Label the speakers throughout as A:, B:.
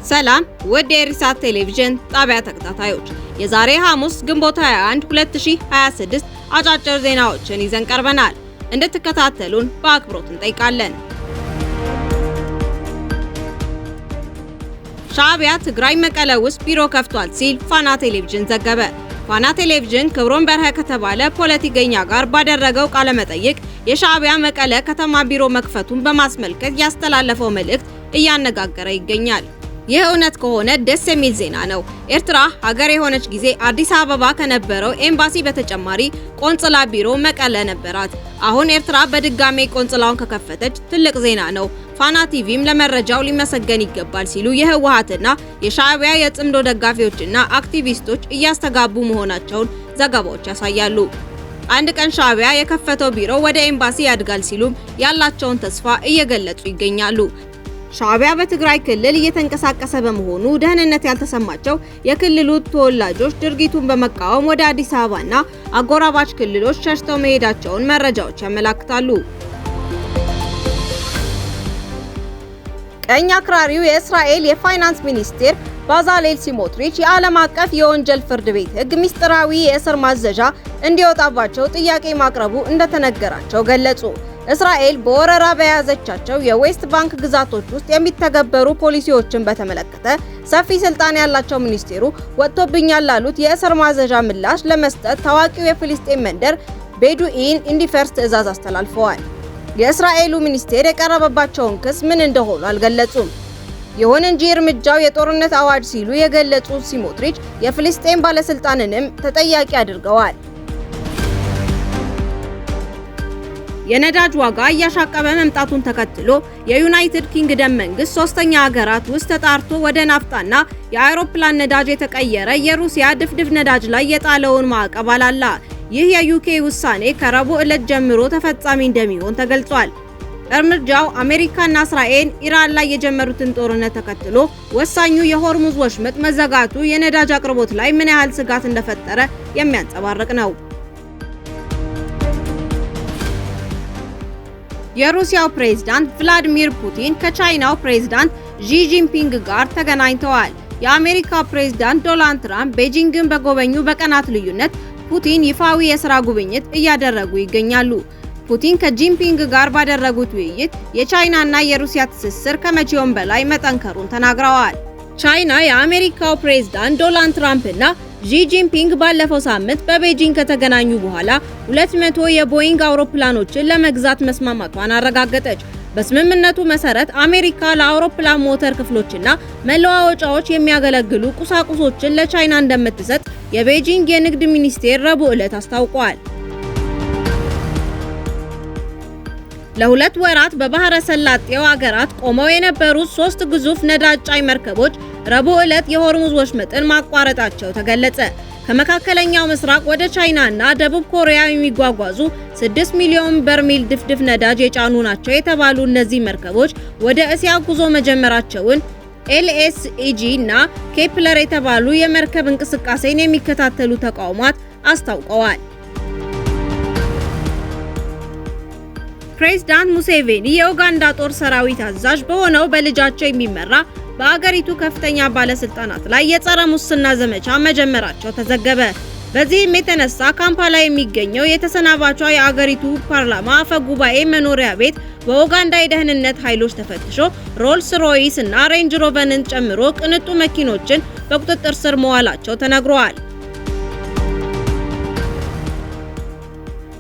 A: ሰላም ውድ የኢሳት ቴሌቪዥን ጣቢያ ተከታታዮች፣ የዛሬ ሐሙስ ግንቦት 21 2026 አጫጭር ዜናዎችን ይዘን ቀርበናል። እንድትከታተሉን በአክብሮት እንጠይቃለን። ሻዕቢያ ትግራይ መቀለ ውስጥ ቢሮ ከፍቷል ሲል ፋና ቴሌቪዥን ዘገበ። ፋና ቴሌቪዥን ክብሮም በርሀ ከተባለ ፖለቲከኛ ጋር ባደረገው ቃለ መጠይቅ የሻዕቢያ መቀለ ከተማ ቢሮ መክፈቱን በማስመልከት ያስተላለፈው መልእክት እያነጋገረ ይገኛል። ይህ እውነት ከሆነ ደስ የሚል ዜና ነው። ኤርትራ ሀገር የሆነች ጊዜ አዲስ አበባ ከነበረው ኤምባሲ በተጨማሪ ቆንጽላ ቢሮ መቀለ ነበራት። አሁን ኤርትራ በድጋሜ ቆንጽላውን ከከፈተች ትልቅ ዜና ነው። ፋና ቲቪም ለመረጃው ሊመሰገን ይገባል ሲሉ የህወሓትና የሻዕቢያ የጽምዶ ደጋፊዎችና አክቲቪስቶች እያስተጋቡ መሆናቸውን ዘገባዎች ያሳያሉ። አንድ ቀን ሻዕቢያ የከፈተው ቢሮ ወደ ኤምባሲ ያድጋል ሲሉም ያላቸውን ተስፋ እየገለጹ ይገኛሉ። ሻዕቢያ በትግራይ ክልል እየተንቀሳቀሰ በመሆኑ ደህንነት ያልተሰማቸው የክልሉ ተወላጆች ድርጊቱን በመቃወም ወደ አዲስ አበባና አጎራባች ክልሎች ሸሽተው መሄዳቸውን መረጃዎች ያመለክታሉ። ቀኝ አክራሪው የእስራኤል የፋይናንስ ሚኒስቴር ባዛሌል ስሞትሪች የዓለም አቀፍ የወንጀል ፍርድ ቤት ሕግ ምስጢራዊ የእስር ማዘዣ እንዲወጣባቸው ጥያቄ ማቅረቡ እንደተነገራቸው ገለጹ። እስራኤል በወረራ በያዘቻቸው የዌስት ባንክ ግዛቶች ውስጥ የሚተገበሩ ፖሊሲዎችን በተመለከተ ሰፊ ስልጣን ያላቸው ሚኒስቴሩ ወጥቶብኛል ላሉት የእስር ማዘዣ ምላሽ ለመስጠት ታዋቂው የፍልስጤም መንደር ቤዱኢን እንዲፈርስ ትዕዛዝ አስተላልፈዋል። የእስራኤሉ ሚኒስቴር የቀረበባቸውን ክስ ምን እንደሆኑ አልገለጹም። ይሁን እንጂ እርምጃው የጦርነት አዋጅ ሲሉ የገለጹት ስሞትሪች የፍልስጤም ባለስልጣንንም ተጠያቂ አድርገዋል። የነዳጅ ዋጋ እያሻቀበ መምጣቱን ተከትሎ የዩናይትድ ኪንግደም መንግስት ሶስተኛ ሀገራት ውስጥ ተጣርቶ ወደ ናፍጣና የአውሮፕላን ነዳጅ የተቀየረ የሩሲያ ድፍድፍ ነዳጅ ላይ የጣለውን ማዕቀብ አላላ። ይህ የዩኬ ውሳኔ ከረቡዕ ዕለት ጀምሮ ተፈጻሚ እንደሚሆን ተገልጿል። እርምጃው አሜሪካና እስራኤል ኢራን ላይ የጀመሩትን ጦርነት ተከትሎ ወሳኙ የሆርሙዝ ወሽመጥ መዘጋቱ የነዳጅ አቅርቦት ላይ ምን ያህል ስጋት እንደፈጠረ የሚያንጸባርቅ ነው። የሩሲያው ፕሬዝዳንት ቭላዲሚር ፑቲን ከቻይናው ፕሬዝዳንት ዢ ጂንፒንግ ጋር ተገናኝተዋል። የአሜሪካው ፕሬዝዳንት ዶናልድ ትራምፕ ቤጂንግን በጎበኙ በቀናት ልዩነት ፑቲን ይፋዊ የሥራ ጉብኝት እያደረጉ ይገኛሉ። ፑቲን ከጂንፒንግ ጋር ባደረጉት ውይይት የቻይናና የሩሲያ ትስስር ከመቼውም በላይ መጠንከሩን ተናግረዋል። ቻይና የአሜሪካው ፕሬዝዳንት ዶናልድ ትራምፕና ዢ ጂንፒንግ ባለፈው ሳምንት በቤጂንግ ከተገናኙ በኋላ 200 የቦይንግ አውሮፕላኖችን ለመግዛት መስማማቷን አረጋገጠች። በስምምነቱ መሰረት አሜሪካ ለአውሮፕላን ሞተር ክፍሎችና መለዋወጫዎች የሚያገለግሉ ቁሳቁሶችን ለቻይና እንደምትሰጥ የቤጂንግ የንግድ ሚኒስቴር ረቡዕ ዕለት አስታውቋል። ለሁለት ወራት በባህረ ሰላጤው ሀገራት ቆመው የነበሩት 3 ግዙፍ ነዳጅ ጫኝ መርከቦች ረቡዕ ዕለት የሆርሙዝ ወሽመጥን ማቋረጣቸው ተገለጸ። ከመካከለኛው ምስራቅ ወደ ቻይናና ደቡብ ኮሪያ የሚጓጓዙ 6 ሚሊዮን በርሜል ድፍድፍ ነዳጅ የጫኑ ናቸው የተባሉ እነዚህ መርከቦች ወደ እስያ ጉዞ መጀመራቸውን ኤልኤስኢጂ እና ኬፕለር የተባሉ የመርከብ እንቅስቃሴን የሚከታተሉ ተቋማት አስታውቀዋል። ፕሬዝዳንት ሙሴቬኒ የኡጋንዳ ጦር ሰራዊት አዛዥ በሆነው በልጃቸው የሚመራ በአገሪቱ ከፍተኛ ባለስልጣናት ላይ የጸረ ሙስና ዘመቻ መጀመራቸው ተዘገበ። በዚህም የተነሳ ካምፓላ የሚገኘው የተሰናባቿ የአገሪቱ ፓርላማ አፈ ጉባኤ መኖሪያ ቤት በኡጋንዳ የደህንነት ኃይሎች ተፈትሾ ሮልስ ሮይስ እና ሬንጅ ሮቨርን ጨምሮ ቅንጡ መኪኖችን በቁጥጥር ስር መዋላቸው ተነግሯል።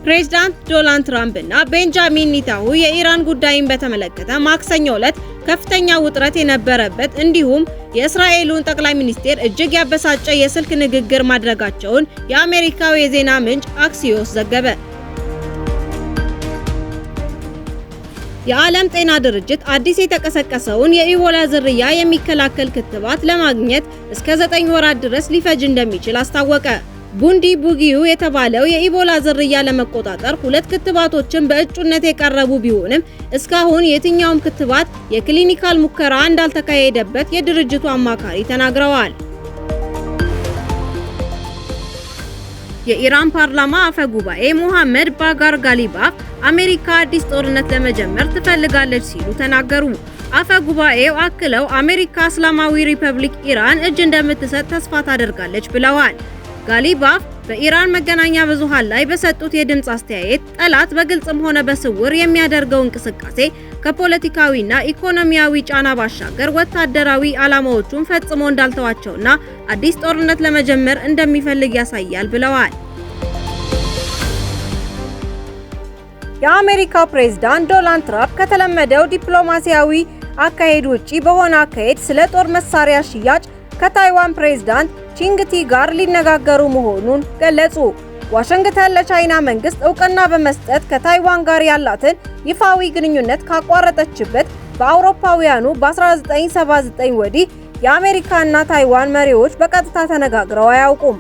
A: ፕሬዝዳንት ዶናልድ ትራምፕ እና ቤንጃሚን ኔታንያሁ የኢራን ጉዳይን በተመለከተ ማክሰኞ ዕለት ከፍተኛ ውጥረት የነበረበት እንዲሁም የእስራኤሉን ጠቅላይ ሚኒስቴር እጅግ ያበሳጨ የስልክ ንግግር ማድረጋቸውን የአሜሪካው የዜና ምንጭ አክሲዮስ ዘገበ። የዓለም ጤና ድርጅት አዲስ የተቀሰቀሰውን የኢቦላ ዝርያ የሚከላከል ክትባት ለማግኘት እስከ 9 ወራት ድረስ ሊፈጅ እንደሚችል አስታወቀ። ቡንዲ ቡጊዩ የተባለው የኢቦላ ዝርያ ለመቆጣጠር 2 ክትባቶችን በእጩነት የቀረቡ ቢሆንም እስካሁን የትኛውም ክትባት የክሊኒካል ሙከራ እንዳልተካሄደበት የድርጅቱ አማካሪ ተናግረዋል። የኢራን ፓርላማ አፈ ጉባኤ ሙሐመድ ባጋር ጋሊባፍ አሜሪካ አዲስ ጦርነት ለመጀመር ትፈልጋለች ሲሉ ተናገሩ። አፈ ጉባኤው አክለው አሜሪካ እስላማዊ ሪፐብሊክ ኢራን እጅ እንደምትሰጥ ተስፋ ታደርጋለች ብለዋል። ጋሊባፍ በኢራን መገናኛ ብዙሃን ላይ በሰጡት የድምጽ አስተያየት ጠላት በግልጽም ሆነ በስውር የሚያደርገው እንቅስቃሴ ከፖለቲካዊና ኢኮኖሚያዊ ጫና ባሻገር ወታደራዊ ዓላማዎቹን ፈጽሞ እንዳልተዋቸውና አዲስ ጦርነት ለመጀመር እንደሚፈልግ ያሳያል ብለዋል። የአሜሪካው ፕሬዝዳንት ዶናልድ ትራምፕ ከተለመደው ዲፕሎማሲያዊ አካሄድ ውጪ በሆነ አካሄድ ስለ ጦር መሳሪያ ሽያጭ ከታይዋን ፕሬዝዳንት ቺንግቲ ጋር ሊነጋገሩ መሆኑን ገለጹ። ዋሽንግተን ለቻይና መንግስት እውቅና በመስጠት ከታይዋን ጋር ያላትን ይፋዊ ግንኙነት ካቋረጠችበት በአውሮፓውያኑ በ1979 ወዲህ የአሜሪካና ታይዋን መሪዎች በቀጥታ ተነጋግረው አያውቁም።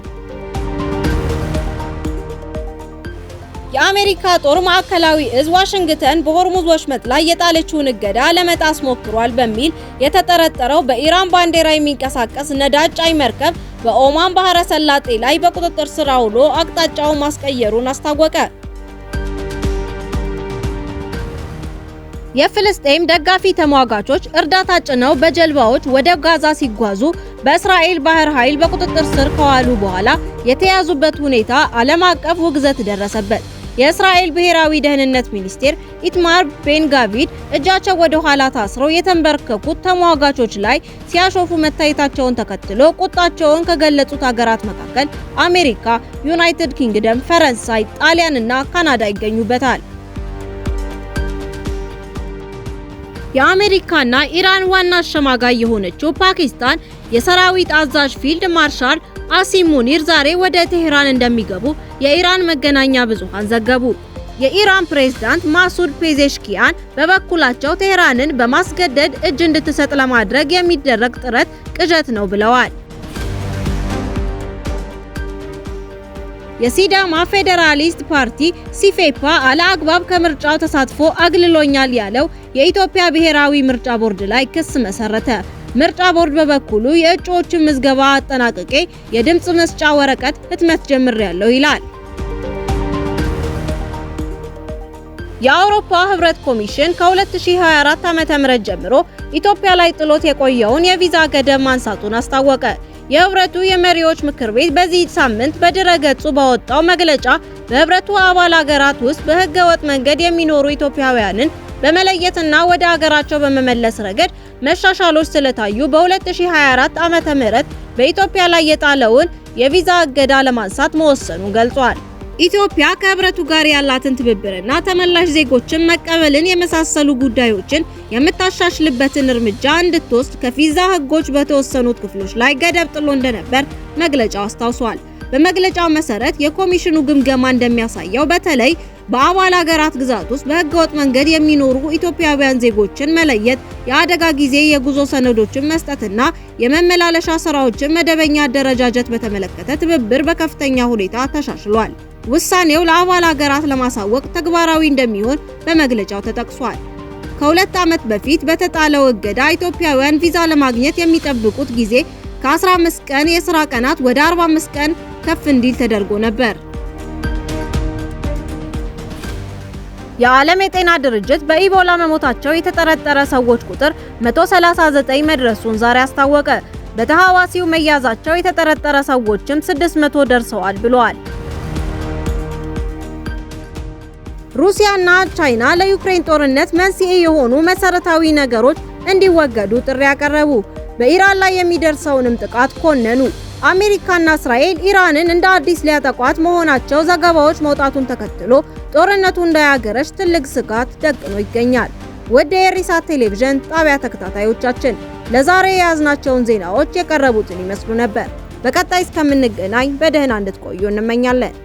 A: የአሜሪካ ጦር ማዕከላዊ እዝ ዋሽንግተን በሆርሙዝ ወሽመጥ ላይ የጣለችውን እገዳ ለመጣስ ሞክሯል በሚል የተጠረጠረው በኢራን ባንዲራ የሚንቀሳቀስ ነዳጅ ጫኝ መርከብ በኦማን ባህረ ሰላጤ ላይ በቁጥጥር ስር ውሎ አቅጣጫውን ማስቀየሩን አስታወቀ። የፍልስጤም ደጋፊ ተሟጋቾች እርዳታ ጭነው በጀልባዎች ወደ ጋዛ ሲጓዙ በእስራኤል ባህር ኃይል በቁጥጥር ስር ከዋሉ በኋላ የተያዙበት ሁኔታ ዓለም አቀፍ ውግዘት ደረሰበት። የእስራኤል ብሔራዊ ደህንነት ሚኒስቴር ኢትማር ቤን-ጋቪር እጃቸው ወደ ኋላ ታስረው የተንበረከኩት ተሟጋቾች ላይ ሲያሾፉ መታየታቸውን ተከትሎ ቁጣቸውን ከገለጹት ሀገራት መካከል አሜሪካ፣ ዩናይትድ ኪንግደም፣ ፈረንሳይ፣ ጣሊያንና ካናዳ ይገኙበታል። የአሜሪካና ኢራን ዋና አሸማጋይ የሆነችው ፓኪስታን የሰራዊት አዛዥ ፊልድ ማርሻል አሲም ሙኒር ዛሬ ወደ ቴህራን እንደሚገቡ የኢራን መገናኛ ብዙሃን ዘገቡ። የኢራን ፕሬዝዳንት ማሱድ ፔዜሽኪያን በበኩላቸው ቴህራንን በማስገደድ እጅ እንድትሰጥ ለማድረግ የሚደረግ ጥረት ቅዠት ነው ብለዋል። የሲዳማ ፌዴራሊስት ፓርቲ ሲፌፓ አለአግባብ ከምርጫው ተሳትፎ አግልሎኛል ያለው የኢትዮጵያ ብሔራዊ ምርጫ ቦርድ ላይ ክስ መሰረተ። ምርጫ ቦርድ በበኩሉ የእጩዎችን ምዝገባ አጠናቅቄ የድምጽ መስጫ ወረቀት ህትመት ጀምሬያለሁ ይላል። የአውሮፓ ህብረት ኮሚሽን ከ2024 ዓ.ም ጀምሮ ኢትዮጵያ ላይ ጥሎት የቆየውን የቪዛ ገደብ ማንሳቱን አስታወቀ። የህብረቱ የመሪዎች ምክር ቤት በዚህ ሳምንት በድረ-ገጹ ባወጣው መግለጫ በህብረቱ አባል ሀገራት ውስጥ በህገ ወጥ መንገድ የሚኖሩ ኢትዮጵያውያንን በመለየትና ወደ ሀገራቸው በመመለስ ረገድ መሻሻሎች ስለታዩ በ2024 ዓ.ም በኢትዮጵያ ላይ የጣለውን የቪዛ እገዳ ለማንሳት መወሰኑን ገልጿል። ኢትዮጵያ ከህብረቱ ጋር ያላትን ትብብርና ተመላሽ ዜጎችን መቀበልን የመሳሰሉ ጉዳዮችን የምታሻሽልበትን እርምጃ እንድትወስድ ከቪዛ ህጎች በተወሰኑት ክፍሎች ላይ ገደብ ጥሎ እንደነበር መግለጫው አስታውሷል። በመግለጫው መሰረት የኮሚሽኑ ግምገማ እንደሚያሳየው በተለይ በአባል ሀገራት ግዛት ውስጥ በህገወጥ መንገድ የሚኖሩ ኢትዮጵያውያን ዜጎችን መለየት፣ የአደጋ ጊዜ የጉዞ ሰነዶችን መስጠትና የመመላለሻ ስራዎችን መደበኛ አደረጃጀት በተመለከተ ትብብር በከፍተኛ ሁኔታ ተሻሽሏል። ውሳኔው ለአባል ሀገራት ለማሳወቅ ተግባራዊ እንደሚሆን በመግለጫው ተጠቅሷል። ከ2 ዓመት በፊት በተጣለው እገዳ ኢትዮጵያውያን ቪዛ ለማግኘት የሚጠብቁት ጊዜ ከ15 ቀን የሥራ ቀናት ወደ 45 ቀን ከፍ እንዲል ተደርጎ ነበር። የዓለም የጤና ድርጅት በኢቦላ መሞታቸው የተጠረጠረ ሰዎች ቁጥር 139 መድረሱን ዛሬ አስታወቀ። በተሐዋሲው መያዛቸው የተጠረጠረ ሰዎችም 600 ደርሰዋል ብለዋል። ሩሲያና ቻይና ለዩክሬን ጦርነት መንስኤ የሆኑ መሰረታዊ ነገሮች እንዲወገዱ ጥሪ ያቀረቡ። በኢራን ላይ የሚደርሰውንም ጥቃት ኮነኑ። አሜሪካና እስራኤል ኢራንን እንደ አዲስ ሊያጠቋት መሆናቸው ዘገባዎች መውጣቱን ተከትሎ ጦርነቱ እንዳያገረሽ ትልቅ ስጋት ደቅኖ ይገኛል። ወደ የሪሳት ቴሌቪዥን ጣቢያ ተከታታዮቻችን ለዛሬ የያዝናቸውን ዜናዎች የቀረቡትን ይመስሉ ነበር። በቀጣይ እስከምንገናኝ በደህና እንድትቆዩ እንመኛለን።